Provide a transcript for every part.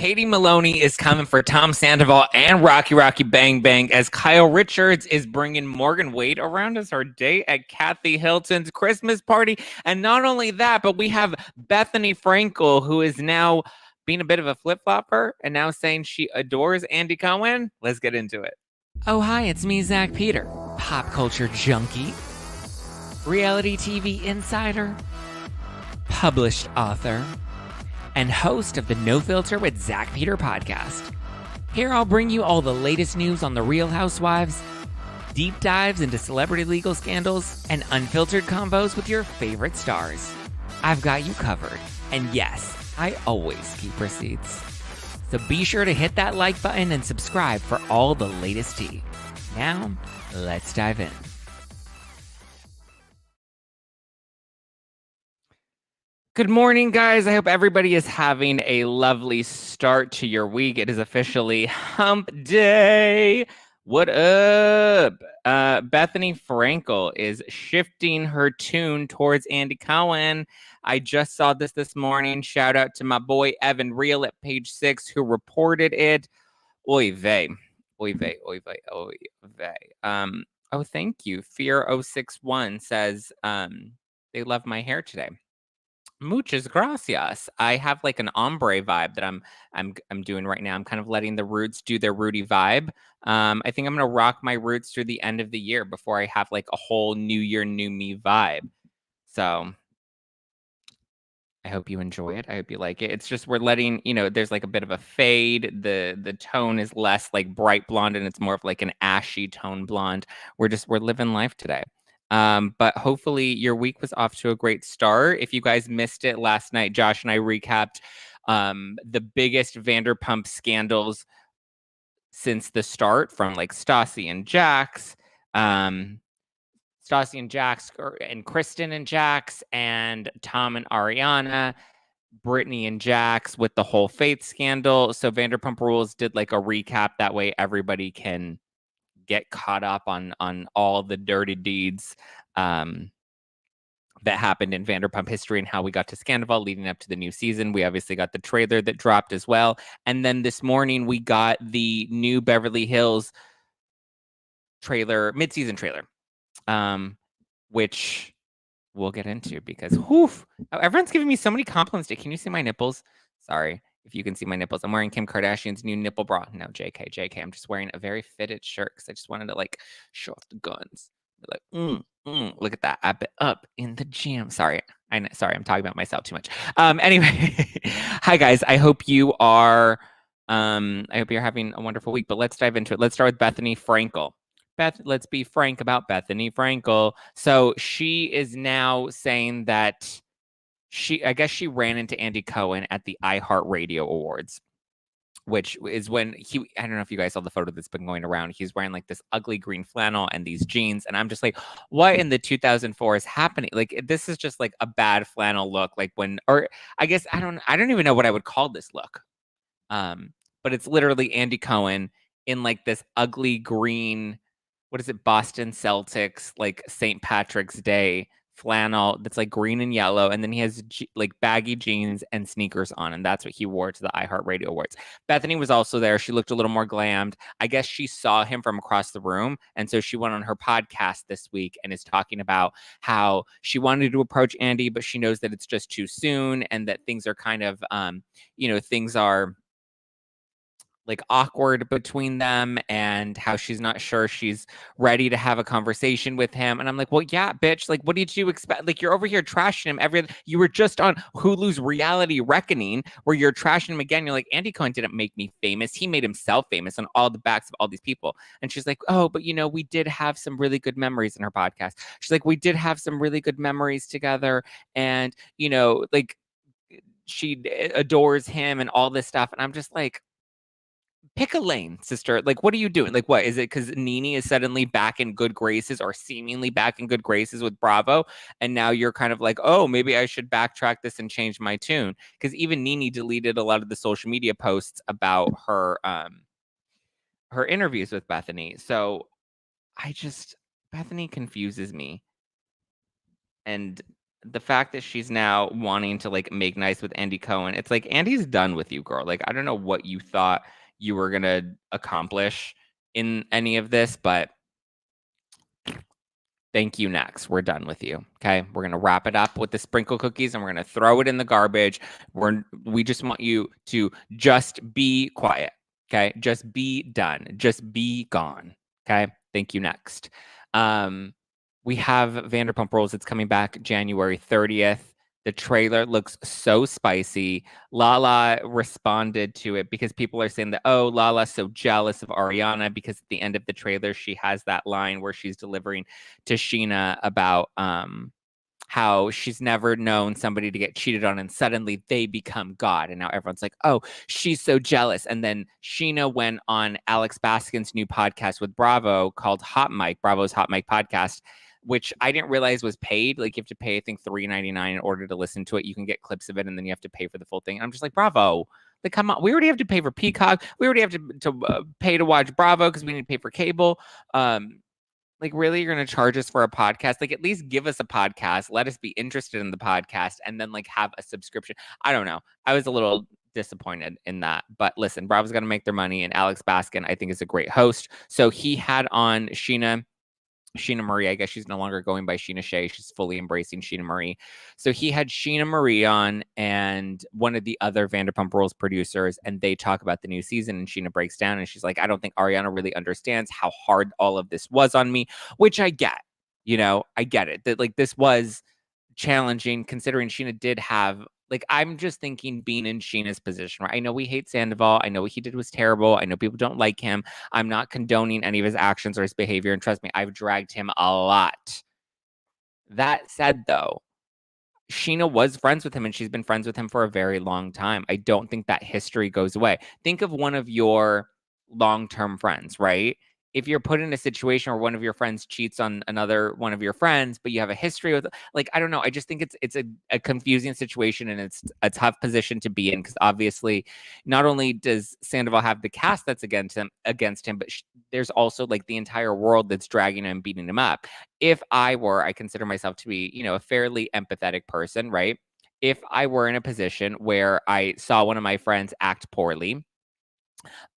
Katie Maloney is coming for Tom Sandoval and Rocky Bang Bang as Kyle Richards is bringing Morgan Wade around as her date at Kathy Hilton's Christmas party. And not only that, but we have Bethany Frankel, who is now being a bit of a flip-flopper and now saying she adores Andy Cohen. Let's get into it. Oh, hi, it's me, Zack Peter, pop culture junkie, reality TV insider, published author, and host of the No Filter with Zack Peter podcast. Here I'll bring you all the latest news on the Real Housewives, deep dives into celebrity legal scandals, and unfiltered combos with your favorite stars. I've got you covered. And yes, I always keep receipts. So be sure to hit that like button and subscribe for all the latest tea. Now, let's dive in. Good morning, guys. I hope everybody is having a lovely start to your week. It is officially hump day. What up? Bethany Frankel is shifting her tune towards Andy Cohen. I just saw this morning. Shout out to my boy Evan Reel at Page 6 who reported it. Oy vey. Oy vey, oy vey, oy vey. Oh, thank you. Fear061 says they love my hair today. Muchas gracias. I have like an ombre vibe that I'm doing right now. I'm kind of letting the roots do their rooty vibe. I think I'm gonna rock my roots through the end of the year before I have like a whole new year, new me vibe. So I hope you enjoy it. I hope you like it. It's just we're letting, there's like a bit of a fade. The tone is less like bright blonde and it's more of like an ashy tone blonde. We're living life today. But hopefully your week was off to a great start. If you guys missed it last night, Josh and I recapped the biggest Vanderpump scandals since the start, from like Stassi and Jax, and Kristen and Jax, and Tom and Ariana, Brittany and Jax with the whole Faith scandal. So Vanderpump Rules did like a recap. That way everybody can get caught up on all the dirty deeds that happened in Vanderpump history and how we got to Sandoval leading up to the new season. We obviously got the trailer that dropped as well. And then this morning we got the new Beverly Hills trailer, mid-season trailer, which we'll get into because everyone's giving me so many compliments. Can you see my nipples? Sorry if you can see my nipples. I'm wearing Kim Kardashian's new nipple bra. No, JK. I'm just wearing a very fitted shirt because I just wanted to like show off the guns. Like, look at that. Up in the gym. Sorry, I'm talking about myself too much. Anyway, hi guys. I hope you are. I hope you're having a wonderful week. But let's dive into it. Let's start with Bethany Frankel. Let's be frank about Bethany Frankel. So she is now saying that I guess she ran into Andy Cohen at the iHeartRadio Awards, which is when I don't know if you guys saw the photo that's been going around. He's wearing like this ugly green flannel and these jeans. And I'm just like, what in the 2004 is happening? Like, this is just like a bad flannel look. Like I guess I don't even know what I would call this look. But it's literally Andy Cohen in like this ugly green, what is it? Boston Celtics, like St. Patrick's Day flannel that's like green and yellow, and then he has like baggy jeans and sneakers on, and that's what he wore to the iHeartRadio Awards. Bethany was also there. She looked a little more glammed. I guess she saw him from across the room, and so she went on her podcast this week and is talking about how she wanted to approach Andy, but she knows that it's just too soon and that things are kind of, things are like awkward between them, and how she's not sure she's ready to have a conversation with him. And I'm like, well, yeah, bitch, like, what did you expect? Like, you're over here trashing him you were just on Hulu's Reality Reckoning where you're trashing him again. You're like, Andy Cohen didn't make me famous. He made himself famous on all the backs of all these people. And she's like, oh, but we did have some really good memories in her podcast. She's like, we did have some really good memories together. And, like, she adores him and all this stuff. And I'm just like, pick a lane, sister. Like, what are you doing? Like, what is it? Because Nene is suddenly back in good graces, or seemingly back in good graces with Bravo, and now you're kind of like, oh, maybe I should backtrack this and change my tune. Because even Nene deleted a lot of the social media posts about her interviews with Bethany. So Bethany confuses me, and the fact that she's now wanting to like make nice with Andy Cohen, it's like Andy's done with you, girl. Like I don't know what you thought you were gonna accomplish in any of this, but thank you. Next, we're done with you. Okay, we're gonna wrap it up with the sprinkle cookies, and we're gonna throw it in the garbage. We just want you to just be quiet. Okay, just be done. Just be gone. Okay, thank you. Next, we have Vanderpump Rules. It's coming back January 30th. The trailer looks so spicy. Lala responded to it because people are saying that, oh, Lala's so jealous of Ariana because at the end of the trailer, she has that line where she's delivering to Sheena about how she's never known somebody to get cheated on and suddenly they become God. And now everyone's like, oh, she's so jealous. And then Sheena went on Alex Baskin's new podcast with Bravo called Hot Mic, Bravo's Hot Mic podcast, which I didn't realize was paid. Like you have to pay, I think, $3.99 in order to listen to it. You can get clips of it and then you have to pay for the full thing. And I'm just like, Bravo. Like, come on. We already have to pay for Peacock. We already have to pay to watch Bravo because we need to pay for cable. Like, really, you're going to charge us for a podcast? Like, at least give us a podcast. Let us be interested in the podcast and then, like, have a subscription. I don't know. I was a little disappointed in that. But listen, Bravo's going to make their money. And Alex Baskin, I think, is a great host. So he had on Sheena Marie. I guess she's no longer going by Sheena Shea. She's fully embracing Sheena Marie. So he had Sheena Marie on and one of the other Vanderpump Rules producers, and they talk about the new season. And Sheena breaks down and she's like, I don't think Ariana really understands how hard all of this was on me, which I get. You know, I get it. That like this was challenging considering Sheena did have like I'm just thinking being in Sheena's position, right? I know we hate Sandoval. I know what he did was terrible. I know people don't like him. I'm not condoning any of his actions or his behavior. And trust me, I've dragged him a lot. That said, though, Sheena was friends with him and she's been friends with him for a very long time. I don't think that history goes away. Think of one of your long-term friends, right? If you're put in a situation where one of your friends cheats on another one of your friends, but you have a history with, like, I don't know. I just think it's a confusing situation and it's a tough position to be in because obviously, not only does Sandoval have the cast that's against him, but there's also like the entire world that's dragging him, beating him up. If I consider myself to be, you know, a fairly empathetic person, right? If I were in a position where I saw one of my friends act poorly,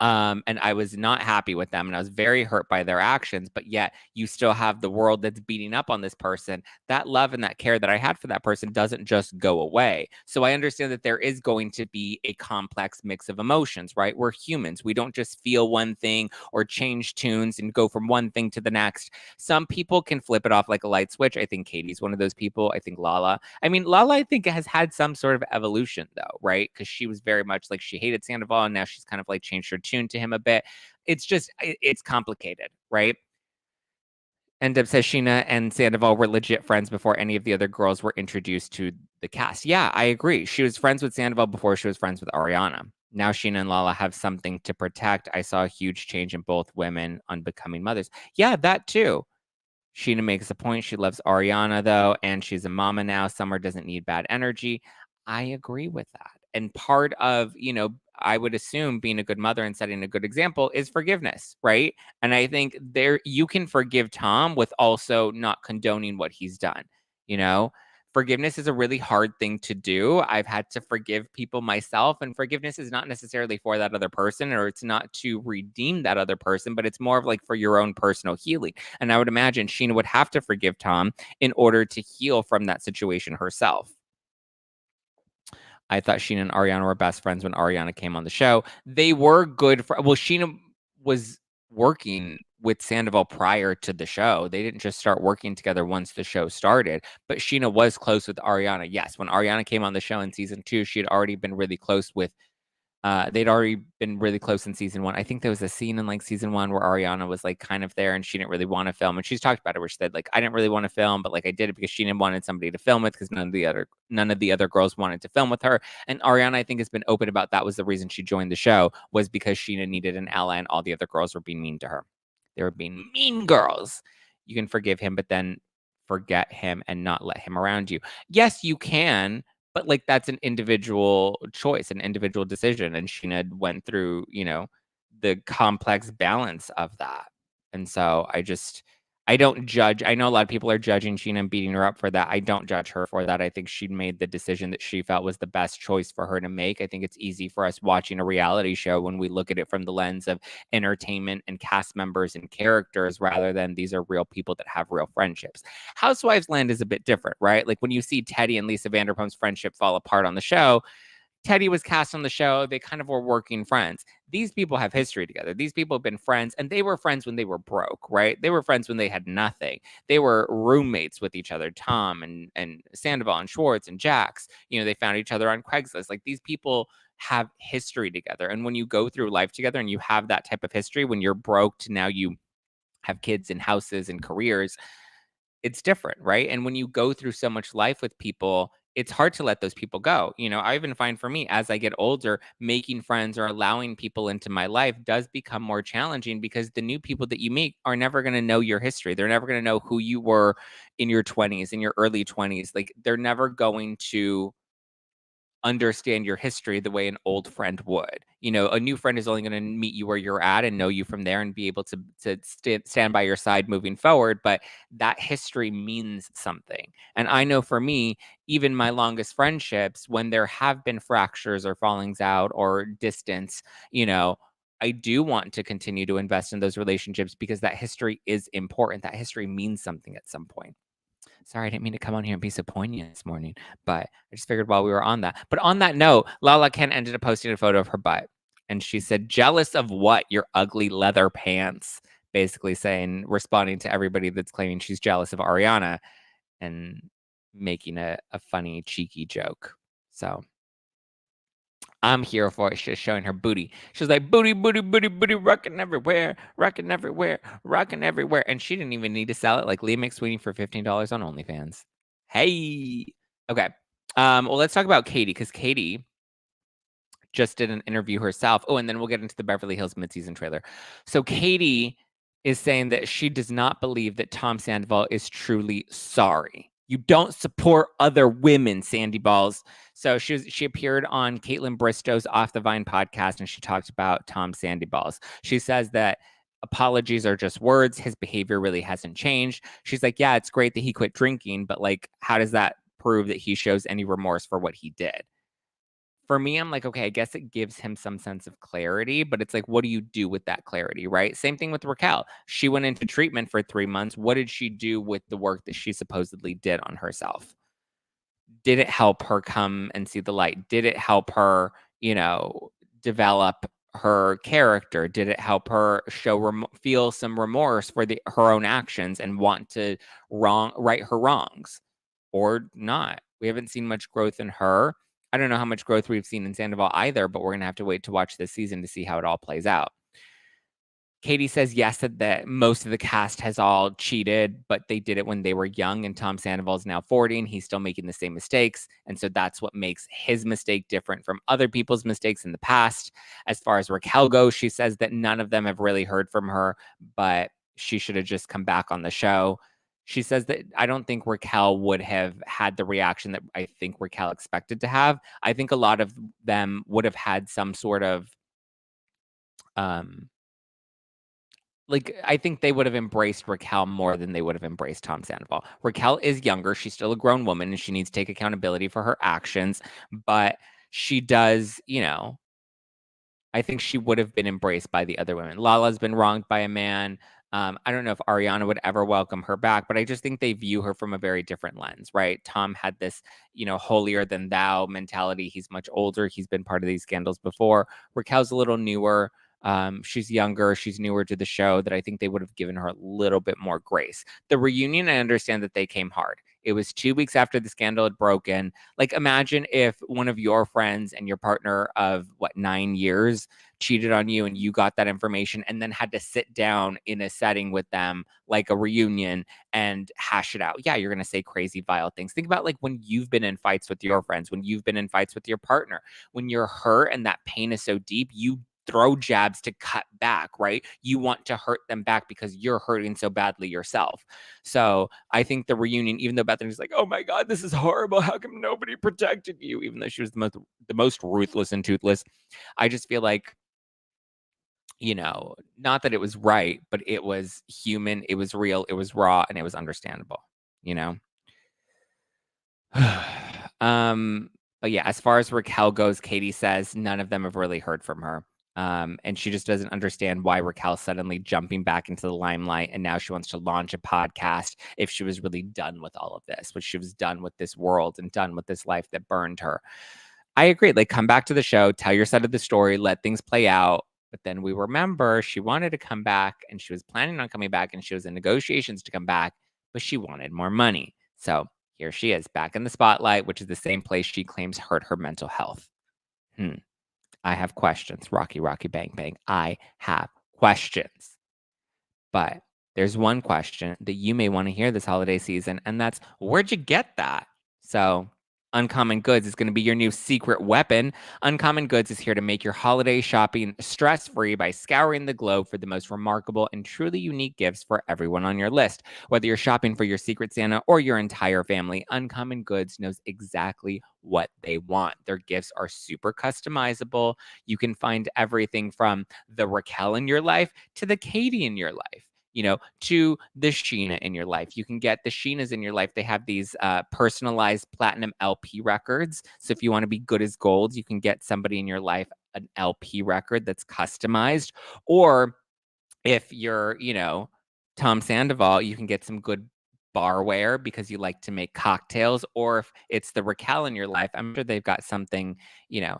and I was not happy with them and I was very hurt by their actions, but yet you still have the world that's beating up on this person. That love and that care that I had for that person doesn't just go away. So I understand that there is going to be a complex mix of emotions, right? We're humans. We don't just feel one thing or change tunes and go from one thing to the next. Some people can flip it off like a light switch. I think Katie's one of those people. I think Lala. I mean, Lala, I think, has had some sort of evolution, though, right? Because she was very much like she hated Sandoval and now she's kind of like changed her tune to him a bit. It's just, it's complicated, right? And Deb says Sheena and Sandoval were legit friends before any of the other girls were introduced to the cast. Yeah, I agree. She was friends with Sandoval before she was friends with Ariana. Now Sheena and Lala have something to protect. I saw a huge change in both women on becoming mothers. Yeah, that too. Sheena makes a point. She loves Ariana, though, and she's a mama now. Summer doesn't need bad energy. I agree with that. And part of, you know, I would assume being a good mother and setting a good example is forgiveness, right? And I think there you can forgive Tom with also not condoning what he's done. You know, forgiveness is a really hard thing to do. I've had to forgive people myself, and forgiveness is not necessarily for that other person or it's not to redeem that other person, but it's more of like for your own personal healing. And I would imagine Sheena would have to forgive Tom in order to heal from that situation herself. I thought Sheena and Ariana were best friends when Ariana came on the show. They were good for well, Sheena was working with Sandoval prior to the show. They didn't just start working together once the show started, but Sheena was close with Ariana. Yes, when Ariana came on the show in season 2, she had already been really close with they'd already been really close in season 1. I think there was a scene in like season 1 where Ariana was like kind of there and she didn't really want to film. And she's talked about it where she said like, I didn't really want to film, but like I did it because she didn't wanted somebody to film with because none of the other girls wanted to film with her. And Ariana, I think, has been open about that was the reason she joined the show was because Sheena needed an ally and all the other girls were being mean to her. They were being mean girls. You can forgive him, but then forget him and not let him around you. Yes, you can, but like that's an individual choice, an individual decision. And Sheena went through, you know, the complex balance of that. And so I don't judge. I know a lot of people are judging Sheena and beating her up for that. I don't judge her for that. I think she made the decision that she felt was the best choice for her to make. I think it's easy for us watching a reality show when we look at it from the lens of entertainment and cast members and characters rather than these are real people that have real friendships. Housewives Land is a bit different, right? Like when you see Teddy and Lisa Vanderpump's friendship fall apart on the show, Teddy was cast on the show. They kind of were working friends. These people have history together. These people have been friends, and they were friends when they were broke, right? They were friends when they had nothing. They were roommates with each other, Tom and Sandoval and Schwartz and Jax. You know, they found each other on Craigslist. Like these people have history together. And when you go through life together and you have that type of history, when you're broke to now you have kids and houses and careers, it's different, right? And when you go through so much life with people, it's hard to let those people go. You know, I even find for me as I get older, making friends or allowing people into my life does become more challenging because the new people that you meet are never going to know your history. They're never going to know who you were in your 20s, in your early 20s. Like they're never going to understand your history the way an old friend would. You know, a new friend is only going to meet you where you're at and know you from there and be able to stand by your side moving forward. But that history means something. And I know for me, even my longest friendships, when there have been fractures or fallings out or distance, you know, I do want to continue to invest in those relationships because that history is important. That history means something at some point. Sorry, I didn't mean to come on here and be so poignant this morning, but I just figured while we were on that. But on that note, Lala Ken ended up posting a photo of her butt. And she said, jealous of what? Your ugly leather pants. Basically saying, responding to everybody that's claiming she's jealous of Ariana and making a funny, cheeky joke. So I'm here for it. She's showing her booty. She's like, booty, booty, booty, booty, rocking everywhere, rocking everywhere, rocking everywhere. And she didn't even need to sell it like Leah McSweeney for $15 on OnlyFans. Hey. Okay. Well, let's talk about Katie because Katie just did an interview herself. Oh, and then we'll get into the Beverly Hills midseason trailer. So Katie is saying that she does not believe that Tom Sandval is truly sorry. You don't support other women, Sandy Balls. So she appeared on Caitlin Bristow's Off the Vine podcast, and she talked about Tom Sandy Balls. She says that apologies are just words. His behavior really hasn't changed. She's like, yeah, it's great that he quit drinking, but like, how does that prove that he shows any remorse for what he did? For me, I'm like, okay, I guess it gives him some sense of clarity, but it's like, what do you do with that clarity, right? Same thing with Raquel. She went into treatment for 3 months. What did she do with the work that she supposedly did on herself? Did it help her come and see the light? Did it help her, you know, develop her character? Did it help her feel some remorse for her own actions and want to right her wrongs or not? We haven't seen much growth in her. I don't know how much growth we've seen in Sandoval either, but we're going to have to wait to watch this season to see how it all plays out. Katie says yes, that most of the cast has all cheated, but they did it when they were young. And Tom Sandoval is now 40 and he's still making the same mistakes. And so that's what makes his mistake different from other people's mistakes in the past. As far as Raquel goes, she says that none of them have really heard from her, but she should have just come back on the show. She says that I don't think Raquel would have had the reaction that I think Raquel expected to have. I think a lot of them would have had some sort of, like, I think they would have embraced Raquel more than they would have embraced Tom Sandoval. Raquel is younger. She's still a grown woman and she needs to take accountability for her actions. But she does, you know, I think she would have been embraced by the other women. Lala's been wronged by a man. I don't know if Ariana would ever welcome her back, but I just think they view her from a very different lens, right? Tom had this, you know, holier than thou mentality. He's much older. He's been part of these scandals before. Raquel's a little newer. She's younger. She's newer to the show that I think they would have given her a little bit more grace. The reunion, I understand that they came hard. It was 2 weeks after the scandal had broken. Like, imagine if one of your friends and your partner of 9 years cheated on you and you got that information and then had to sit down in a setting with them, like a reunion, and hash it out. Yeah, you're going to say crazy, vile things. Think about like when you've been in fights with your friends, when you've been in fights with your partner, when you're hurt and that pain is so deep, you throw jabs to cut back, right? You want to hurt them back because you're hurting so badly yourself. So I think the reunion, even though Bethany's like, oh my God, this is horrible. How come nobody protected you? Even though she was the most ruthless and toothless. I just feel like, you know, not that it was right, but it was human, it was real, it was raw, and it was understandable, you know? um, but yeah, as far as Raquel goes, Katie says none of them have really heard from her. And she just doesn't understand why Raquel's suddenly jumping back into the limelight, and now she wants to launch a podcast if she was really done with all of this, but she was done with this world and done with this life that burned her. I agree. Like, come back to the show, tell your side of the story, let things play out. But then we remember she wanted to come back and she was planning on coming back and she was in negotiations to come back, but she wanted more money. So here she is back in the spotlight, which is the same place she claims hurt her mental health. I have questions. Rocky, Rocky, bang, bang. I have questions. But there's one question that you may want to hear this holiday season, and that's, where'd you get that? So Uncommon Goods is going to be your new secret weapon. Uncommon Goods is here to make your holiday shopping stress-free by scouring the globe for the most remarkable and truly unique gifts for everyone on your list. Whether you're shopping for your Secret Santa or your entire family, Uncommon Goods knows exactly what they want. Their gifts are super customizable. You can find everything from the Raquel in your life to the Katie in your life, you know, to the Sheena in your life. You can get the Sheenas in your life. They have these personalized platinum LP records. So if you want to be good as gold, you can get somebody in your life an LP record that's customized. Or if you're, you know, Tom Sandoval, you can get some good barware because you like to make cocktails. Or if it's the Raquel in your life, I'm sure they've got something, you know,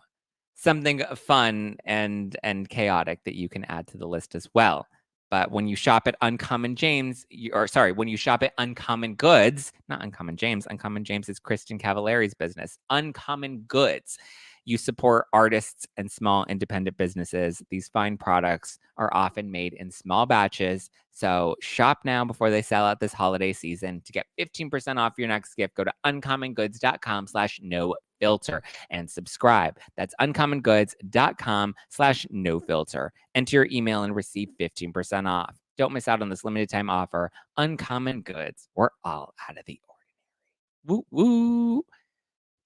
something fun and chaotic that you can add to the list as well. But when you shop at Uncommon James, when you shop at Uncommon Goods, not Uncommon James, Uncommon James is Kristen Cavallari's business. Uncommon Goods, you support artists and small independent businesses. These fine products are often made in small batches. So shop now before they sell out this holiday season. To get 15% off your next gift, go to uncommongoods.com/no-filter and subscribe. That's uncommongoods.com/no-filter. Enter your email and receive 15% off. Don't miss out on this limited time offer. Uncommon Goods. We're all out of the ordinary. Woo woo.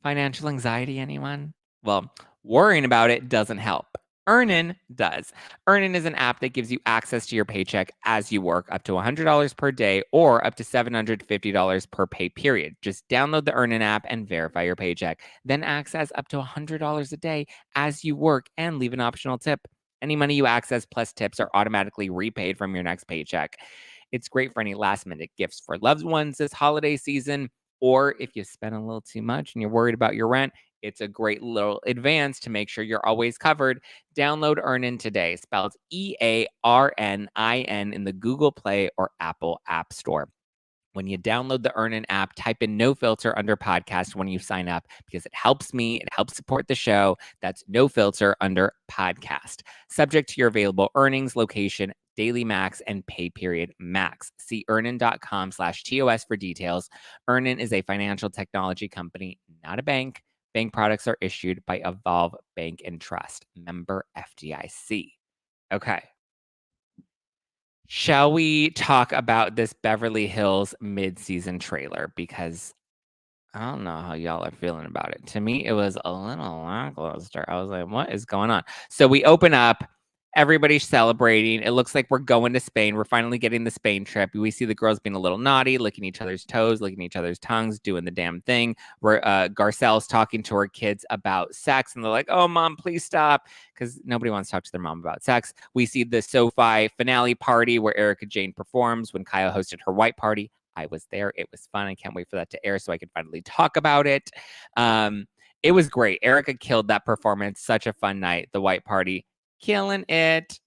Financial anxiety, anyone? Well, worrying about it doesn't help. Earnin does. Earnin is an app that gives you access to your paycheck as you work, up to $100 per day or up to $750 per pay period. Just download the Earnin app and verify your paycheck. Then access up to $100 a day as you work and leave an optional tip. Any money you access plus tips are automatically repaid from your next paycheck. It's great for any last-minute gifts for loved ones this holiday season, or if you spend a little too much and you're worried about your rent, it's a great little advance to make sure you're always covered. Download Earnin today, spelled EARNIN, in the Google Play or Apple App Store. When you download the Earnin app, type in No Filter under podcast when you sign up because it helps me, it helps support the show. That's No Filter under podcast. Subject to your available earnings, location, daily max, and pay period max. See earnin.com/TOS for details. Earnin is a financial technology company, not a bank. Bank products are issued by Evolve Bank and Trust, member FDIC. Okay. Shall we talk about this Beverly Hills mid-season trailer? Because I don't know how y'all are feeling about it. To me, it was a little lackluster. I was like, what is going on? So we open up. Everybody's celebrating. It looks like we're going to Spain. We're finally getting the Spain trip. We see the girls being a little naughty, licking each other's toes, licking each other's tongues, doing the damn thing. Where Garcelle's talking to her kids about sex, and they're like, "Oh, mom, please stop," because nobody wants to talk to their mom about sex. We see the SoFi finale party where Erica Jane performs when Kyle hosted her white party. I was there. It was fun. I can't wait for that to air so I can finally talk about it. It was great. Erica killed that performance. Such a fun night. The white party. Killing it.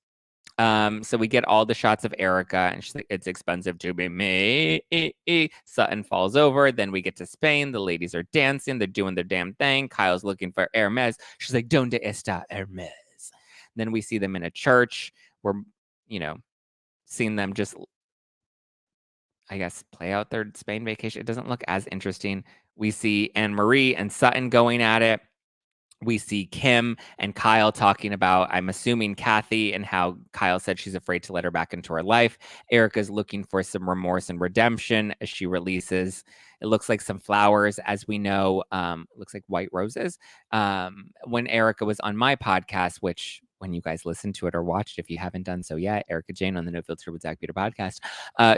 So we get all the shots of Erica, and she's like, "It's expensive to be me." Sutton falls over. Then we get to Spain. The ladies are dancing. They're doing their damn thing. Kyle's looking for Hermes. She's like, "Donde está Hermes?" Then we see them in a church. We're, seeing them just, I guess, play out their Spain vacation. It doesn't look as interesting. We see Anne Marie and Sutton going at it. We see Kim and Kyle talking about, I'm assuming, Kathy, and how Kyle said she's afraid to let her back into her life. Erica's looking for some remorse and redemption as she releases, it looks like, some flowers, as we know. It looks like white roses. When Erica was on my podcast, which when you guys listen to it or watched it, if you haven't done so yet, Erica Jane on the No Filter with Zack Peter podcast,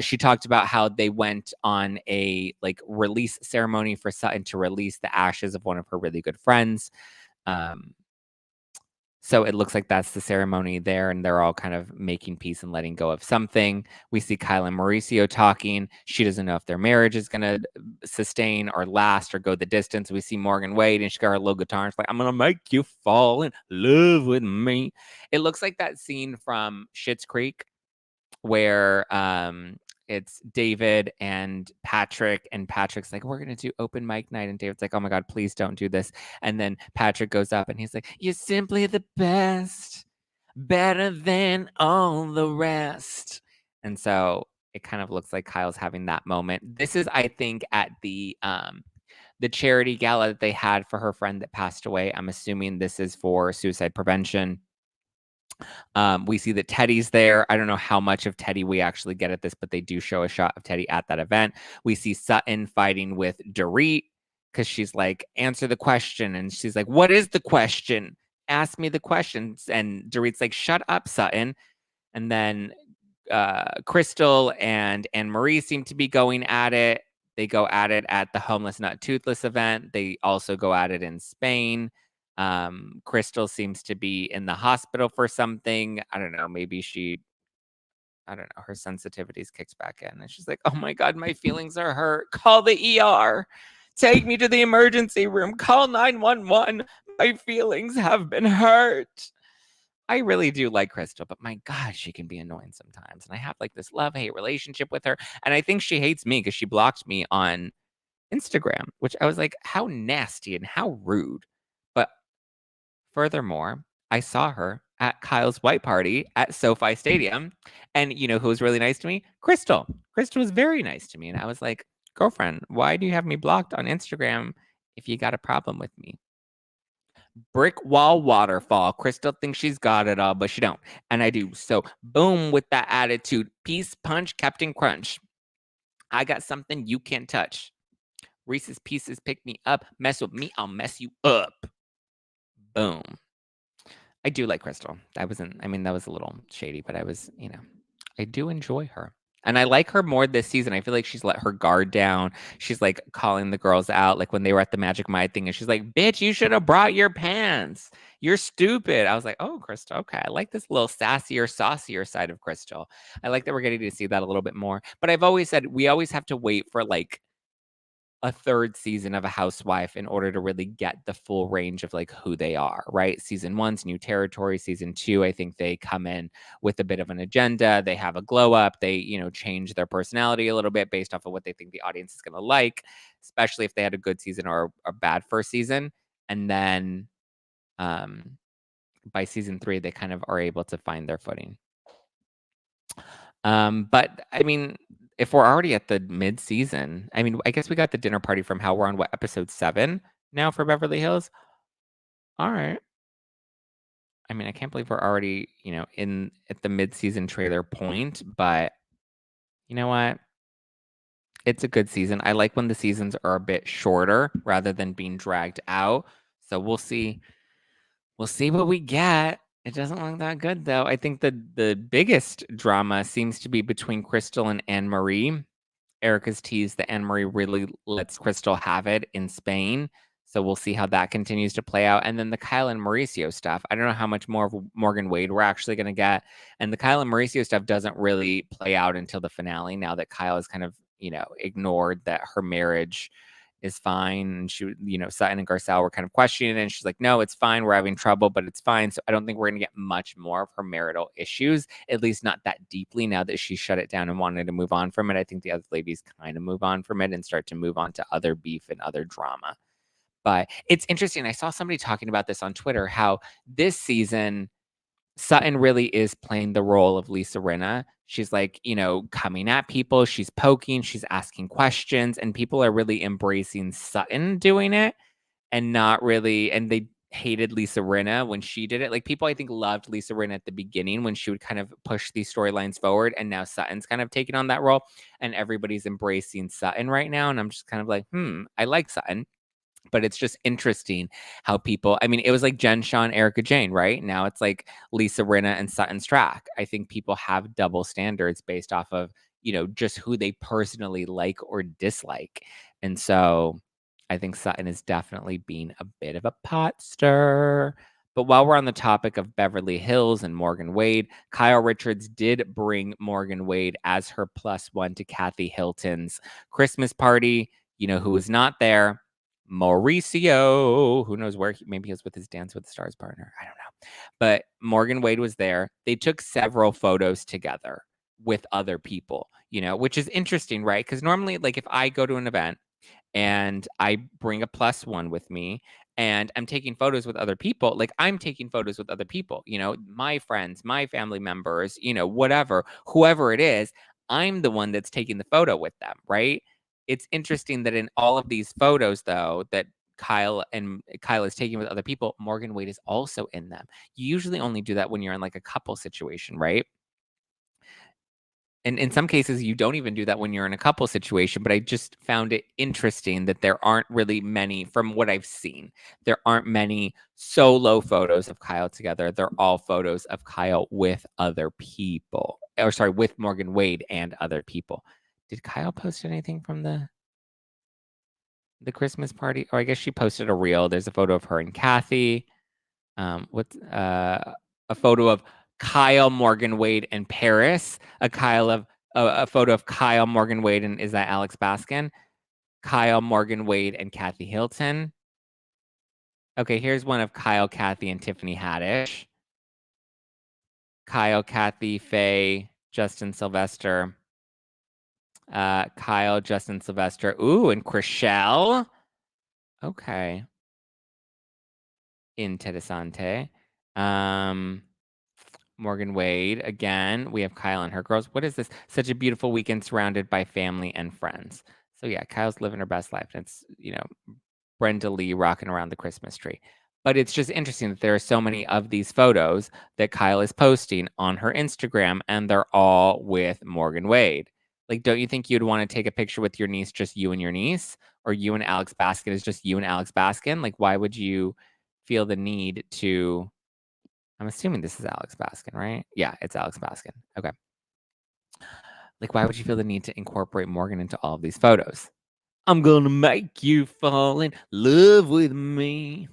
she talked about how they went on a like release ceremony for Sutton to release the ashes of one of her really good friends. So it looks like that's the ceremony there, and they're all kind of making peace and letting go of something. We see Kyle and Mauricio talking. She doesn't know if their marriage is going to sustain or last or go the distance. We see Morgan Wade, and she got her little guitar, and she's like, I'm going to make you fall in love with me. It looks like that scene from Schitt's Creek where it's David and Patrick's like, we're going to do open mic night. And David's like, oh my God, please don't do this. And then Patrick goes up and he's like, you're simply the best, better than all the rest. And so it kind of looks like Kyle's having that moment. This is, I think, at the charity gala that they had for her friend that passed away. I'm assuming this is for suicide prevention. We see that Teddy's there. I don't know how much of Teddy we actually get at this, but they do show a shot of Teddy at that event. We see Sutton fighting with Dorit because she's like, answer the question. And she's like, what is the question? Ask me the questions. And Dorit's like, shut up, Sutton. And then Crystal and Anne-Marie seem to be going at it. They go at it at the Homeless Not Toothless event. They also go at it in Spain. Crystal seems to be in the hospital for something. I don't know. Maybe her sensitivities kicks back in and she's like, oh my God, my feelings are hurt. Call the ER. Take me to the emergency room. Call 911. My feelings have been hurt. I really do like Crystal, but my God, she can be annoying sometimes. And I have like this love-hate relationship with her. And I think she hates me because she blocked me on Instagram, which I was like, how nasty and how rude. But furthermore, I saw her at Kyle's white party at SoFi Stadium. And you know who was really nice to me? Crystal. Crystal was very nice to me. And I was like, girlfriend, why do you have me blocked on Instagram if you got a problem with me? Brick wall waterfall. Crystal thinks she's got it all, but she don't. And I do. So boom with that attitude. Peace punch, Captain Crunch. I got something you can't touch. Reese's Pieces pick me up. Mess with me, I'll mess you up. Boom. I do like Crystal. That was a little shady, but I do enjoy her. And I like her more this season. I feel like she's let her guard down. She's like calling the girls out, like when they were at the Magic Mike thing, and she's like, bitch, you should have brought your pants. You're stupid. I was like, oh, Crystal, okay. I like this little sassier, saucier side of Crystal. I like that we're getting to see that a little bit more. But I've always said we always have to wait for like a third season of a housewife in order to really get the full range of like who they are, right? Season 1's new territory. Season 2, I think they come in with a bit of an agenda. They have a glow up. They, change their personality a little bit based off of what they think the audience is going to like, especially if they had a good season or a bad first season. And then by season 3, they kind of are able to find their footing. But I mean, if we're already at the mid-season, I mean, I guess we got the dinner party from how we're on episode 7 now for Beverly Hills. All right. I mean, I can't believe we're already, at the mid-season trailer point, but you know what? It's a good season. I like when the seasons are a bit shorter rather than being dragged out. So we'll see. We'll see what we get. It doesn't look that good, though. I think the biggest drama seems to be between Crystal and Anne-Marie. Erica's teased that Anne-Marie really lets Crystal have it in Spain. So we'll see how that continues to play out. And then the Kyle and Mauricio stuff. I don't know how much more of Morgan Wade we're actually going to get. And the Kyle and Mauricio stuff doesn't really play out until the finale, now that Kyle has kind of, ignored that her marriage is fine. And she, Sutton and Garcelle were kind of questioning it. And she's like, no, it's fine. We're having trouble, but it's fine. So I don't think we're going to get much more of her marital issues, at least not that deeply now that she shut it down and wanted to move on from it. I think the other ladies kind of move on from it and start to move on to other beef and other drama. But it's interesting. I saw somebody talking about this on Twitter, how this season Sutton really is playing the role of Lisa Rinna. She's like, coming at people. She's poking. She's asking questions. And people are really embracing Sutton doing it and not really. And they hated Lisa Rinna when she did it. Like, people, I think, loved Lisa Rinna at the beginning when she would kind of push these storylines forward. And now Sutton's kind of taking on that role. And everybody's embracing Sutton right now. And I'm just kind of like, I like Sutton. But it's just interesting how people, I mean, it was like Jen, Shawn, Erica Jane, right? Now it's like Lisa Rinna and Sutton Strack. I think people have double standards based off of, just who they personally like or dislike. And so I think Sutton is definitely being a bit of a pot stir. But while we're on the topic of Beverly Hills and Morgan Wade, Kyle Richards did bring Morgan Wade as her +1 to Kathy Hilton's Christmas party. You know who was not there? Mauricio, who knows where maybe he was with his Dance with the Stars partner. I don't know. But Morgan Wade was there. They took several photos together with other people, which is interesting, right? Because normally, like if I go to an event and I bring a +1 with me and I'm taking photos with other people, like I'm taking photos with other people, my friends, my family members, whatever, whoever it is, I'm the one that's taking the photo with them, right? It's interesting that in all of these photos, though, that Kyle is taking with other people, Morgan Wade is also in them. You usually only do that when you're in like a couple situation, right? And in some cases, you don't even do that when you're in a couple situation, but I just found it interesting that there aren't really many, from what I've seen, there aren't many solo photos of Kyle together. They're all photos of Kyle with other people, or sorry, with Morgan Wade and other people. Did Kyle post anything from the Christmas party? Or I guess she posted a reel. There's a photo of her and Kathy. What's a photo of Kyle, Morgan Wade, and Paris. A photo of Kyle, Morgan Wade, and is that Alex Baskin? Kyle, Morgan Wade, and Kathy Hilton. Okay, here's one of Kyle, Kathy, and Tiffany Haddish. Kyle, Kathy, Faye, Justin Sylvester. Kyle, Justin Sylvester. Ooh, and Chrishell. Okay. Interessante. Morgan Wade. Again, we have Kyle and her girls. What is this? Such a beautiful weekend surrounded by family and friends. So yeah, Kyle's living her best life. And it's, Brenda Lee rocking around the Christmas tree. But it's just interesting that there are so many of these photos that Kyle is posting on her Instagram, and they're all with Morgan Wade. Like, don't you think you'd want to take a picture with your niece, just you and your niece, or you and Alex Baskin is just you and Alex Baskin? Like, why would you feel the need to? I'm assuming this is Alex Baskin, right? Yeah, it's Alex Baskin. Okay. Like, why would you feel the need to incorporate Morgan into all of these photos? I'm gonna make you fall in love with me.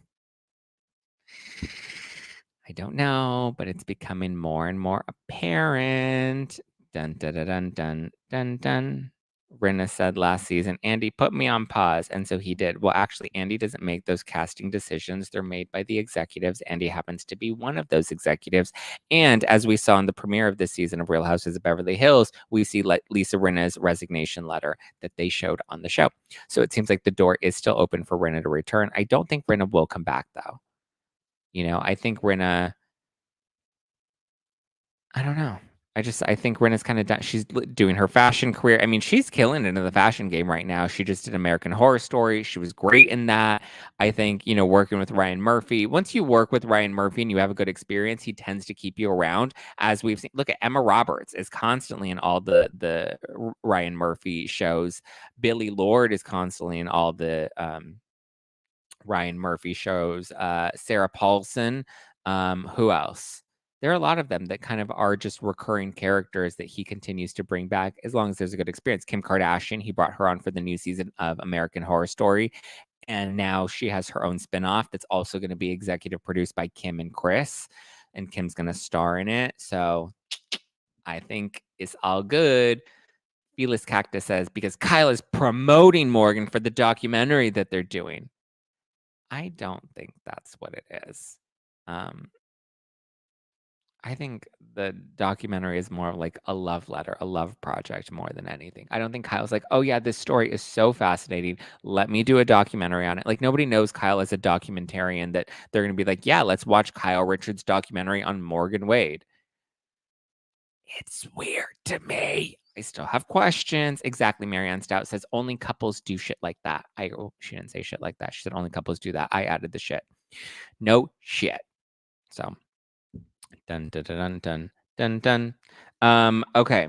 I don't know, but it's becoming more and more apparent. Dun dun dun dun dun dun dun. Rinna said last season, Andy put me on pause. And so he did. Well, actually, Andy doesn't make those casting decisions. They're made by the executives. Andy happens to be one of those executives. And as we saw in the premiere of this season of Real Houses of Beverly Hills, we see Lisa Rinna's resignation letter that they showed on the show. So it seems like the door is still open for Rinna to return. I don't think Rinna will come back, though. I think Rinna, I don't know. I think Rinna's kind of done. She's doing her fashion career. I mean, she's killing it in the fashion game right now. She just did American Horror Story. She was great in that. I think, working with Ryan Murphy, once you work with Ryan Murphy and you have a good experience, he tends to keep you around. As we've seen, look at Emma Roberts is constantly in all the Ryan Murphy shows. Billy Lord is constantly in all the Ryan Murphy shows. Sarah Paulson. Who else? There are a lot of them that kind of are just recurring characters that he continues to bring back as long as there's a good experience. Kim Kardashian, he brought her on for the new season of American Horror Story. And now she has her own spinoff that's also going to be executive produced by Kim and Chris. And Kim's going to star in it. So I think it's all good. Felis Cactus says, because Kyle is promoting Morgan for the documentary that they're doing. I don't think that's what it is. I think the documentary is more like a love letter, a love project more than anything. I don't think Kyle's like, oh yeah, this story is so fascinating. Let me do a documentary on it. Like nobody knows Kyle as a documentarian that they're going to be like, yeah, let's watch Kyle Richards' documentary on Morgan Wade. It's weird to me. I still have questions. Exactly. Marianne Stout says only couples do shit like that. She didn't say shit like that. She said only couples do that. I added the shit. No shit. So dun dun dun dun dun dun. Okay.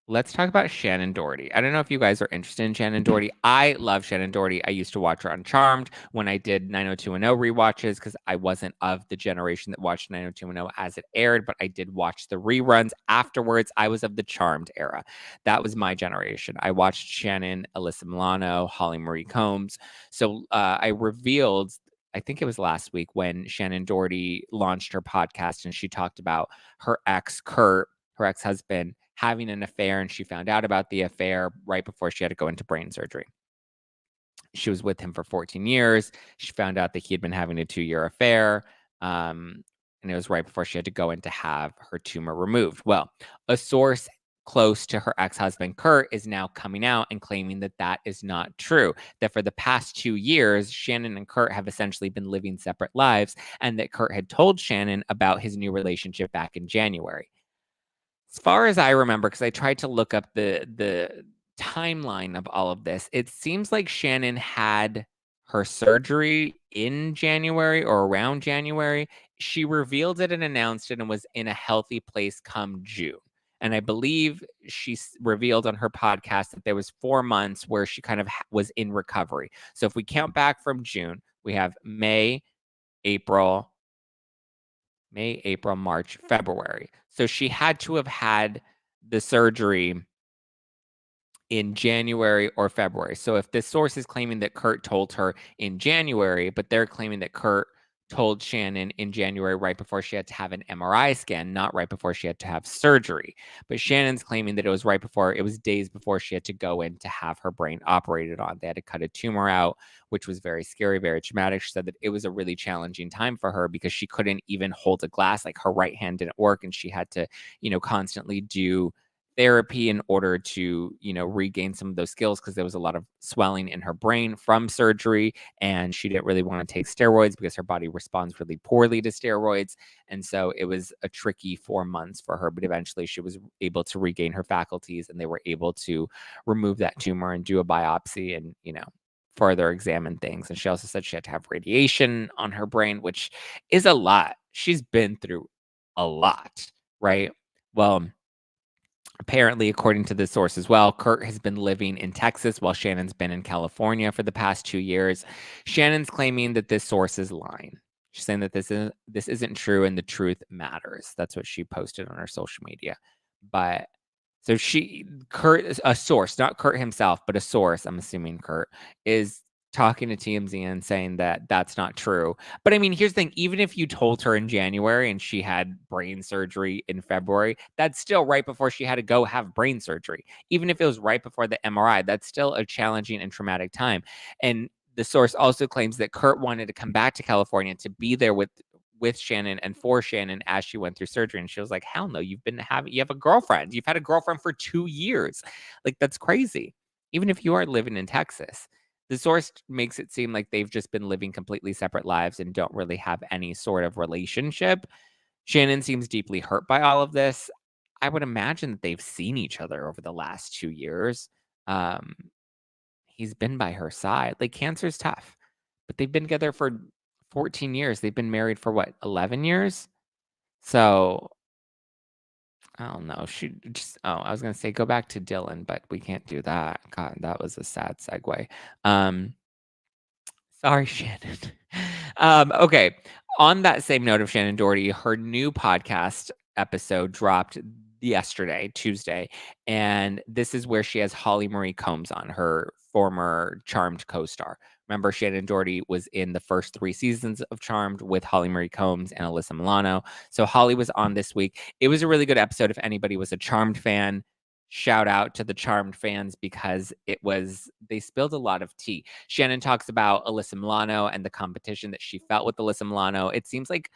Let's talk about Shannen Doherty. I don't know if you guys are interested in Shannen Doherty. I love Shannen Doherty. I used to watch her on Charmed when I did 90210 rewatches because I wasn't of the generation that watched 90210 as it aired, but I did watch the reruns afterwards. I was of the Charmed era. That was my generation. I watched Shannen, Alyssa Milano, Holly Marie Combs. So I revealed, I think it was last week when Shannen Doherty launched her podcast and she talked about her ex, Kurt, her ex-husband, having an affair, and she found out about the affair right before she had to go into brain surgery. She was with him for 14 years. She found out that he had been having a 2-year affair, and it was right before she had to go in to have her tumor removed. Well, a source close to her ex-husband, Kurt, is now coming out and claiming that that is not true, that for the past 2 years, Shannen and Kurt have essentially been living separate lives, and that Kurt had told Shannen about his new relationship back in January. As far as I remember, because I tried to look up the timeline of all of this, it seems like Shannen had her surgery in January or around January. She revealed it and announced it and was in a healthy place come June. And I believe she revealed on her podcast that there was 4 months where she kind of was in recovery. So if we count back from June, we have May, April, March, February. So she had to have had the surgery in January or February. So if this source is claiming that Kurt told her in January, but they're claiming that Kurt told Shannen in January right before she had to have an MRI scan, not right before she had to have surgery. But Shannon's claiming that it was days before she had to go in to have her brain operated on. They had to cut a tumor out, which was very scary, very traumatic. She said that it was a really challenging time for her because she couldn't even hold a glass. Like her right hand didn't work and she had to, constantly do therapy in order to, regain some of those skills because there was a lot of swelling in her brain from surgery and she didn't really want to take steroids because her body responds really poorly to steroids. And so it was a tricky 4 months for her, but eventually she was able to regain her faculties and they were able to remove that tumor and do a biopsy and, further examine things. And she also said she had to have radiation on her brain, which is a lot. She's been through a lot, right? Well, apparently, according to this source as well, Kurt has been living in Texas while Shannon's been in California for the past 2 years. Shannon's claiming that this source is lying. She's saying that this isn't true and the truth matters. That's what she posted on her social media. But so Kurt, a source, not Kurt himself, but a source, I'm assuming Kurt, is talking to TMZ and saying that that's not true. But I mean, here's the thing, even if you told her in January and she had brain surgery in February, that's still right before she had to go have brain surgery. Even if it was right before the MRI, that's still a challenging and traumatic time. And the source also claims that Kurt wanted to come back to California to be there with Shannen and for Shannen as she went through surgery. And she was like, hell no, you have a girlfriend. You've had a girlfriend for 2 years. Like, that's crazy. Even if you are living in Texas. The source makes it seem like they've just been living completely separate lives and don't really have any sort of relationship. Shannen seems deeply hurt by all of this. I would imagine that they've seen each other over the last 2 years. He's been by her side. Like, cancer's tough, but they've been together for 14 years. They've been married for what, 11 years? So I don't know. I was going to say go back to Dylan, but we can't do that. God, that was a sad segue. Sorry, Shannen. Okay. On that same note of Shannen Doherty, her new podcast episode dropped yesterday, Tuesday, and this is where she has Holly Marie Combs on, her former Charmed co-star. Remember, Shannen Doherty was in the first 3 seasons of Charmed with Holly Marie Combs and Alyssa Milano. So Holly was on this week. It was a really good episode if anybody was a Charmed fan. Shout out to the Charmed fans because they spilled a lot of tea. Shannen talks about Alyssa Milano and the competition that she felt with Alyssa Milano. It seems like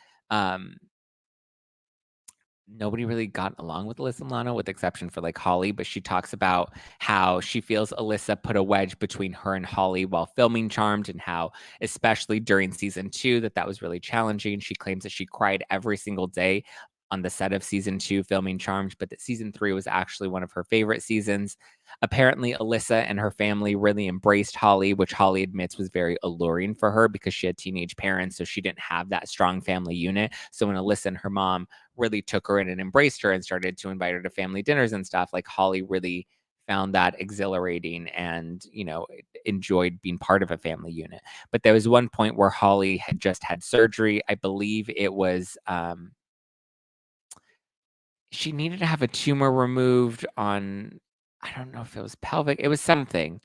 nobody really got along with Alyssa Milano, with the exception for like Holly, but she talks about how she feels Alyssa put a wedge between her and Holly while filming Charmed and how, especially during season 2, that was really challenging. She claims that she cried every single day on the set of season 2 filming Charmed, but that season 3 was actually one of her favorite seasons. Apparently, Alyssa and her family really embraced Holly, which Holly admits was very alluring for her because she had teenage parents, so she didn't have that strong family unit. So when Alyssa and her mom really took her in and embraced her and started to invite her to family dinners and stuff, like Holly really found that exhilarating and, enjoyed being part of a family unit. But there was one point where Holly had just had surgery. I believe it was she needed to have a tumor removed on, I don't know if it was pelvic. It was something.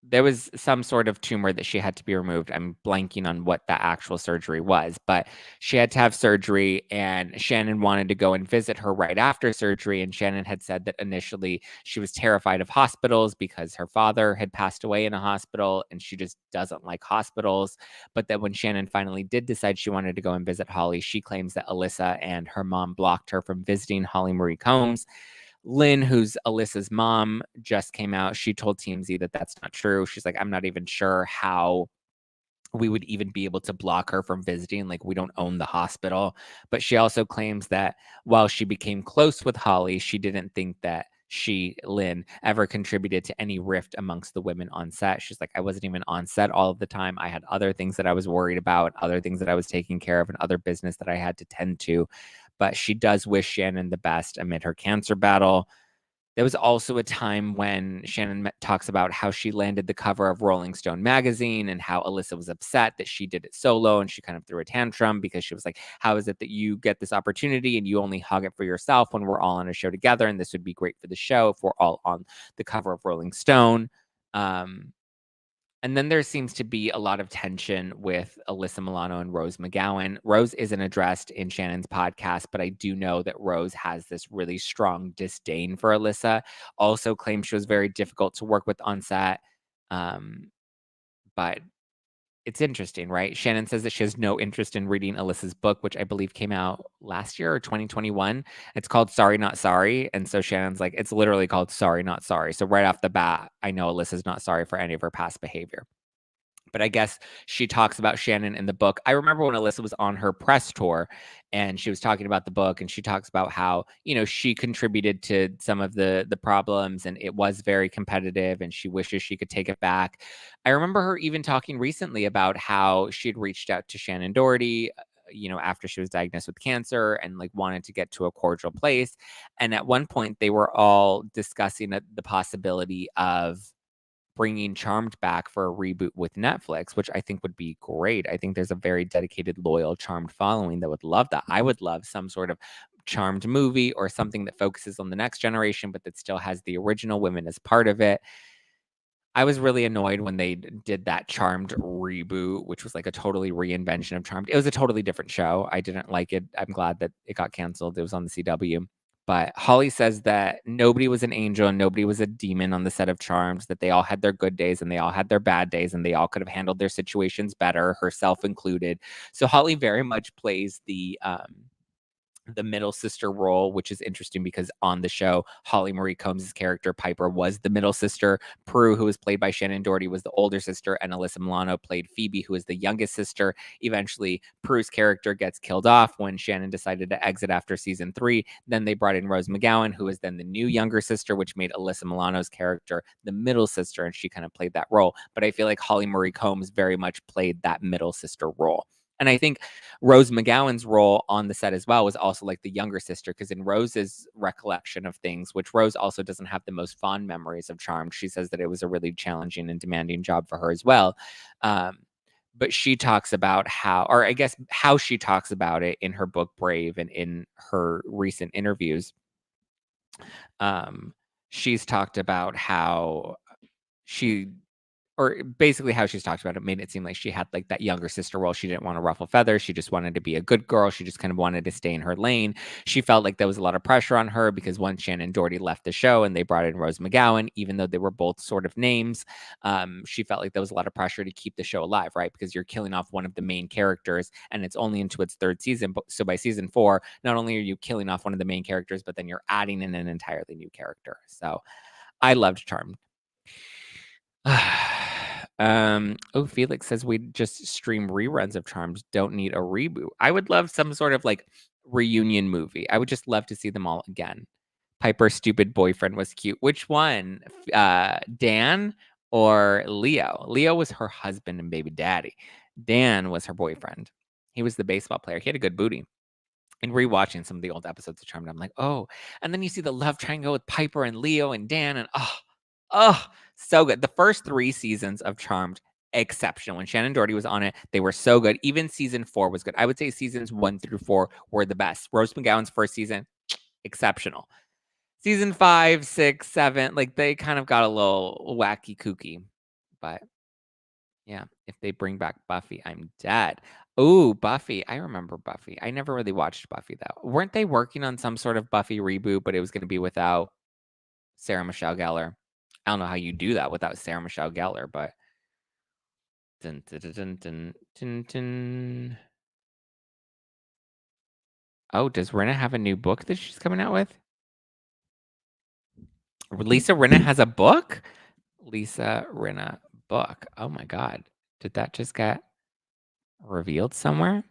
There was some sort of tumor that she had to be removed. I'm blanking on what the actual surgery was, but she had to have surgery, and Shannen wanted to go and visit her right after surgery. And Shannen had said that initially she was terrified of hospitals because her father had passed away in a hospital and she just doesn't like hospitals. But that when Shannen finally did decide she wanted to go and visit Holly, she claims that Alyssa and her mom blocked her from visiting Holly Marie Combs. Lynn, who's Alyssa's mom, just came out. She told TMZ that that's not true. She's like, I'm not even sure how we would even be able to block her from visiting. Like, we don't own the hospital. But she also claims that while she became close with Holly, she didn't think that she, Lynn, ever contributed to any rift amongst the women on set. She's like, I wasn't even on set all of the time. I had other things that I was worried about, other things that I was taking care of, and other business that I had to tend to. But she does wish Shannen the best amid her cancer battle. There was also a time when Shannen talks about how she landed the cover of Rolling Stone magazine and how Alyssa was upset that she did it solo, and she kind of threw a tantrum because she was like, how is it that you get this opportunity and you only hog it for yourself when we're all on a show together? And this would be great for the show if we're all on the cover of Rolling Stone. And then there seems to be a lot of tension with Alyssa Milano and Rose McGowan. Rose isn't addressed in Shannen's podcast, but I do know that Rose has this really strong disdain for Alyssa. Also claims she was very difficult to work with on set. But it's interesting, right? Shannen says that she has no interest in reading Alyssa's book, which I believe came out last year or 2021. It's called Sorry Not Sorry. And so Shannen's like, it's literally called Sorry Not Sorry. So right off the bat, I know Alyssa's not sorry for any of her past behavior. But I guess she talks about Shannen in the book. I remember when Alyssa was on her press tour and she was talking about the book, and she talks about how, she contributed to some of the problems and it was very competitive and she wishes she could take it back. I remember her even talking recently about how she'd reached out to Shannen Doherty, after she was diagnosed with cancer and like wanted to get to a cordial place. And at one point they were all discussing the possibility of bringing Charmed back for a reboot with Netflix, which I think would be great. I think there's a very dedicated, loyal Charmed following that would love that. I would love some sort of Charmed movie or something that focuses on the next generation, but that still has the original women as part of it. I was really annoyed when they did that Charmed reboot, which was like a totally reinvention of Charmed. It was a totally different show. I didn't like it. I'm glad that it got canceled. It was on the CW. But Holly says that nobody was an angel and nobody was a demon on the set of Charmed, that they all had their good days and they all had their bad days and they all could have handled their situations better, herself included. So Holly very much plays the middle sister role, which is interesting because on the show, Holly Marie Combs' character, Piper, was the middle sister. Prue, who was played by Shannen Doherty, was the older sister, and Alyssa Milano played Phoebe, who is the youngest sister. Eventually, Prue's character gets killed off when Shannen decided to exit after season 3. Then they brought in Rose McGowan, who is then the new younger sister, which made Alyssa Milano's character the middle sister, and she kind of played that role. But I feel like Holly Marie Combs very much played that middle sister role. And I think Rose McGowan's role on the set as well was also like the younger sister, because in Rose's recollection of things, which Rose also doesn't have the most fond memories of Charmed, she says that it was a really challenging and demanding job for her as well. But she talks about how she talks about it in her book Brave and in her recent interviews. She's talked about how she or basically how she's talked about it made it seem like she had like that younger sister role. She didn't want to ruffle feathers. She just wanted to be a good girl. She just kind of wanted to stay in her lane. She felt like there was a lot of pressure on her because once Shannen Doherty left the show and they brought in Rose McGowan, even though they were both sort of names, she felt like there was a lot of pressure to keep the show alive, right? Because you're killing off one of the main characters and it's only into its 3rd season. So by season 4, not only are you killing off one of the main characters, but then you're adding in an entirely new character. So I loved Charmed. Felix says we just stream reruns of Charmed, don't need a reboot. I would love some sort of like reunion movie. I would just love to see them all again. Piper's stupid boyfriend was cute. Which one? Dan or Leo? Leo was her husband and baby daddy. Dan was her boyfriend. He was the baseball player. He had a good booty. And rewatching some of the old episodes of Charmed, I'm like, oh. And then you see the love triangle with Piper and Leo and Dan, and so good. The first 3 seasons of Charmed, exceptional. When Shannen Doherty was on it, they were so good. Even season 4 was good. I would say seasons 1 through 4 were the best. Rose McGowan's first season, exceptional. Season 5, 6, 7, like they kind of got a little wacky kooky. But yeah, if they bring back Buffy, I'm dead. Ooh, Buffy. I remember Buffy. I never really watched Buffy though. Weren't they working on some sort of Buffy reboot, but it was going to be without Sarah Michelle Gellar? I don't know how you do that without Sarah Michelle Gellar, but dun, dun, dun, dun, dun, dun, dun. Oh, does Rinna have a new book that she's coming out with? Lisa Rinna has a book? Lisa Rinna book. Oh my God. Did that just get revealed somewhere?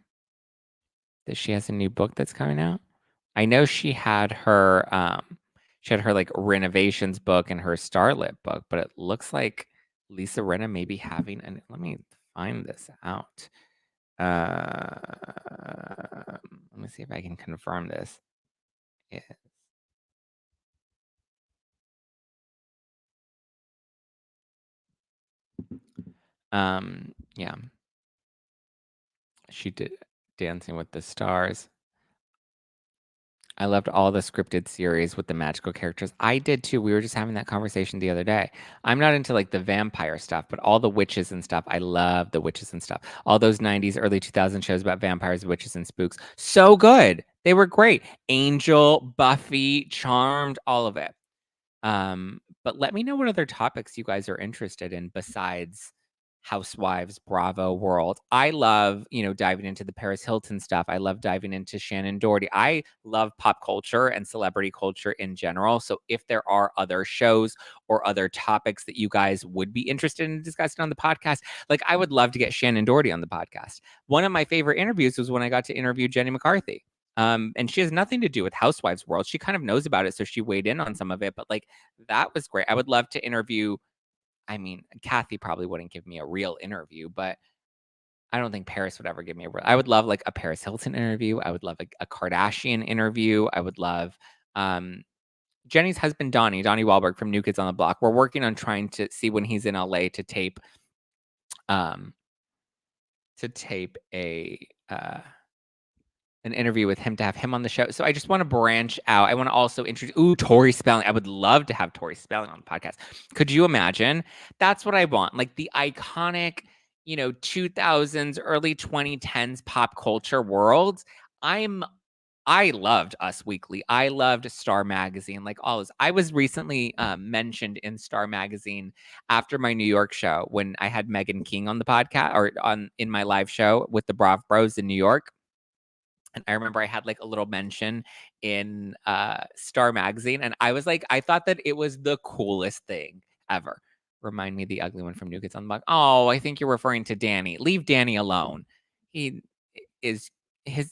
That she has a new book that's coming out? I know she had her like renovations book and her Starlit book, but it looks like Lisa Rinna may be having an let me find this out. Let me see if I can confirm this. Yeah. Yeah. She did Dancing with the Stars. I loved all the scripted series with the magical characters. I did too. We were just having that conversation the other day. I'm not into like the vampire stuff, but all the witches and stuff. I love the witches and stuff. All those 90s, early 2000s shows about vampires, witches, and spooks. So good. They were great. Angel, Buffy, Charmed, all of it. But let me know what other topics you guys are interested in besides Housewives, Bravo, World. I love, diving into the Paris Hilton stuff. I love diving into Shannen Doherty. I love pop culture and celebrity culture in general. So if there are other shows or other topics that you guys would be interested in discussing on the podcast, like I would love to get Shannen Doherty on the podcast. One of my favorite interviews was when I got to interview Jenny McCarthy. And she has nothing to do with Housewives World. She kind of knows about it, so she weighed in on some of it. But like that was great. I would love to interview. I mean, Kathy probably wouldn't give me a real interview, but I don't think Paris would ever give me a real. I would love like a Paris Hilton interview. I would love a Kardashian interview. I would love Jenny's husband, Donnie Wahlberg from New Kids on the Block. We're working on trying to see when he's in LA to tape an interview with him to have him on the show. So I just want to branch out. I want to also introduce Tori Spelling. I would love to have Tori Spelling on the podcast. Could you imagine? That's what I want. Like the iconic, 2000s, early 2010s pop culture world. I loved Us Weekly. I loved Star Magazine, like all this. I was recently mentioned in Star Magazine after my New York show when I had Megan King on the podcast or in my live show with the Brav Bros in New York. And I remember I had like a little mention in Star Magazine. And I was like, I thought that it was the coolest thing ever. Remind me of the ugly one from New Kids on the Block. Oh, I think you're referring to Danny. Leave Danny alone. His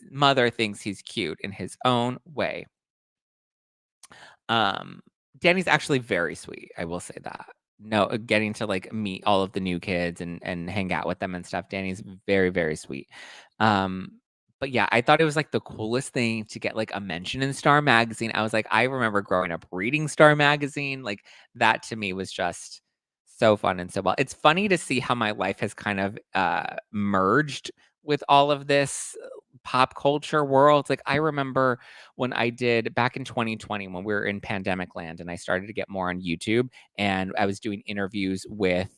mother thinks he's cute in his own way. Danny's actually very sweet. I will say that. No, getting to like meet all of the new kids and hang out with them and stuff. Danny's very, very sweet. But yeah, I thought it was like the coolest thing to get like a mention in Star Magazine. I was like, I remember growing up reading Star Magazine. Like that to me was just so fun and so well. It's funny to see how my life has kind of merged with all of this pop culture world. Like I remember when I did back in 2020 when we were in pandemic land and I started to get more on YouTube and I was doing interviews with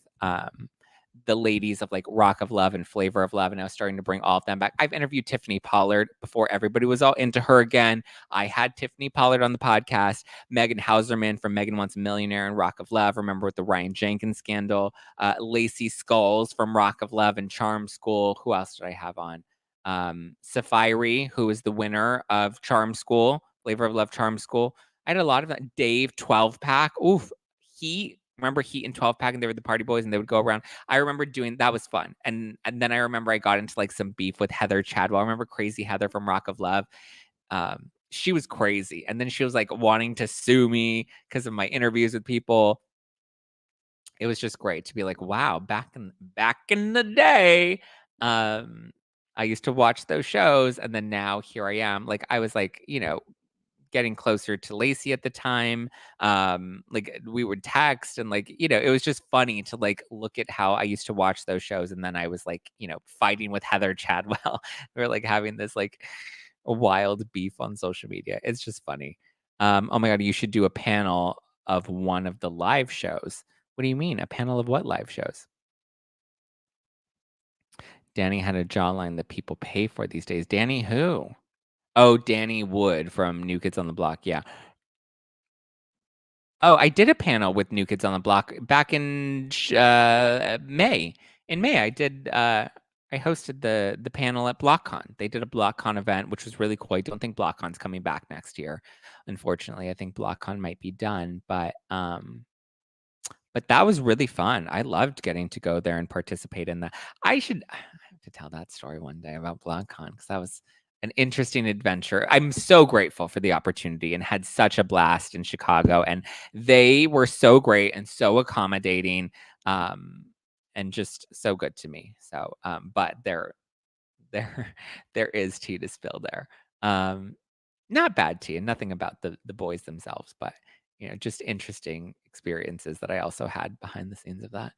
the ladies of like Rock of Love and Flavor of Love, and I was starting to bring all of them back. I've interviewed Tiffany Pollard before everybody was all into her again. I had Tiffany Pollard on the podcast. Megan Hauserman from Megan Wants a Millionaire and Rock of Love. Remember with the Ryan Jenkins scandal. Lacey Skulls from Rock of Love and Charm School. Who else did I have on? Safiri, who is the winner of Charm School, Flavor of Love Charm School. I had a lot of that. Dave 12 Pack. Oof. Remember Heat and 12 Pack, and they were the party boys and they would go around. I remember doing that was fun. And then I remember I got into like some beef with Heather Chadwell. I remember Crazy Heather from Rock of Love. she was crazy. And then she was like wanting to sue me because of my interviews with people. It was just great to be like, wow, back in the day, I used to watch those shows, and then now here I am. Like I was like, getting closer to Lacey at the time. Like we would text and like, it was just funny to like look at how I used to watch those shows. And then I was like, fighting with Heather Chadwell. We were like having this like a wild beef on social media. It's just funny. Oh my God, you should do a panel of one of the live shows. What do you mean? A panel of what live shows? Danny had a jawline that people pay for these days. Danny who? Oh, Danny Wood from New Kids on the Block. Yeah. Oh, I did a panel with New Kids on the Block back in May. In May, I hosted the panel at BlockCon. They did a BlockCon event, which was really cool. I don't think BlockCon's coming back next year. Unfortunately, I think BlockCon might be done, but that was really fun. I loved getting to go there and participate in that. I have to tell that story one day about BlockCon because that was an interesting adventure. I'm so grateful for the opportunity and had such a blast in Chicago. And they were so great and so accommodating, and just so good to me. So, but there is tea to spill there. Not bad tea and nothing about the boys themselves, but just interesting experiences that I also had behind the scenes of that.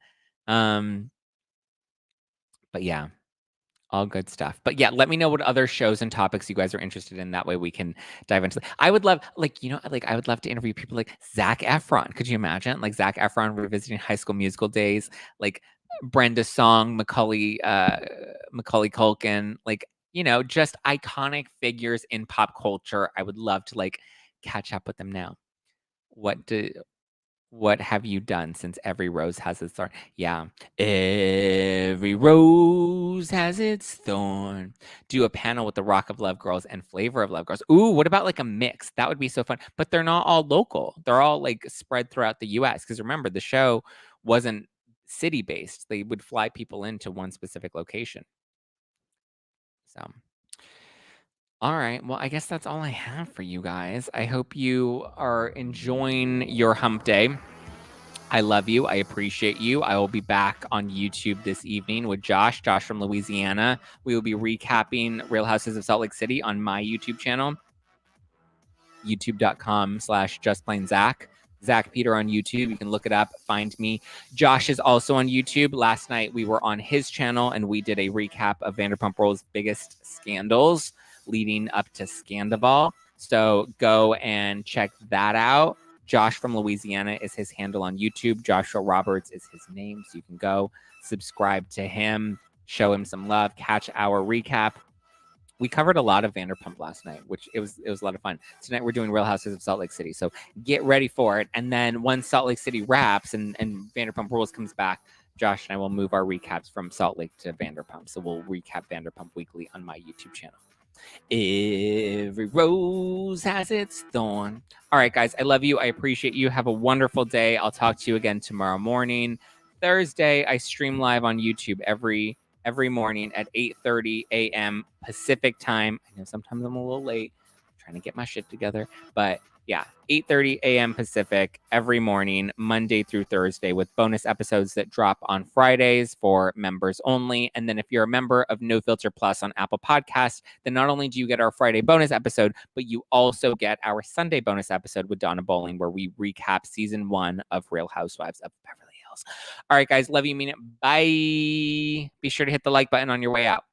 But yeah, all good stuff. But yeah, let me know what other shows and topics you guys are interested in. That way we can dive into. I would love, I would love to interview people like Zac Efron. Could you imagine, like Zac Efron revisiting High School Musical days, like Brenda Song, Macaulay Culkin, like just iconic figures in pop culture. I would love to like catch up with them now. What have you done since every rose has its thorn? Yeah. Every rose has its thorn. Do a panel with the Rock of Love girls and Flavor of Love girls. Ooh, what about like a mix? That would be so fun. But they're not all local. They're all like spread throughout the US. Because remember, the show wasn't city based. They would fly people into one specific location. So, all right. Well, I guess that's all I have for you guys. I hope you are enjoying your hump day. I love you. I appreciate you. I will be back on YouTube this evening with Josh from Louisiana. We will be recapping Real Houses of Salt Lake City on my YouTube channel, youtube.com/justplainzack. Zack Peter on YouTube. You can look it up, find me. Josh is also on YouTube. Last night we were on his channel and we did a recap of Vanderpump Rules' biggest scandals leading up to Sandoval. So go and check that out. Josh from Louisiana is his handle on YouTube. Joshua Roberts is his name. So you can go subscribe to him, show him some love, catch our recap. We covered a lot of Vanderpump last night, which it was a lot of fun. Tonight we're doing Real Houses of Salt Lake City. So get ready for it. And then once Salt Lake City wraps and Vanderpump Rules comes back, Josh and I will move our recaps from Salt Lake to Vanderpump. So we'll recap Vanderpump weekly on my YouTube channel. Every rose has its thorn. All right, guys, I love you. I appreciate you. Have a wonderful day. I'll talk to you again tomorrow morning. Thursday, I stream live on YouTube every morning at 8:30 a.m. Pacific time. I know sometimes I'm a little late. I'm trying to get my shit together, but yeah, 8:30 a.m. Pacific every morning, Monday through Thursday, with bonus episodes that drop on Fridays for members only. And then if you're a member of No Filter Plus on Apple Podcasts, then not only do you get our Friday bonus episode, but you also get our Sunday bonus episode with Donna Bowling, where we recap season 1 of Real Housewives of Beverly Hills. All right, guys, love you, mean it. Bye. Be sure to hit the like button on your way out.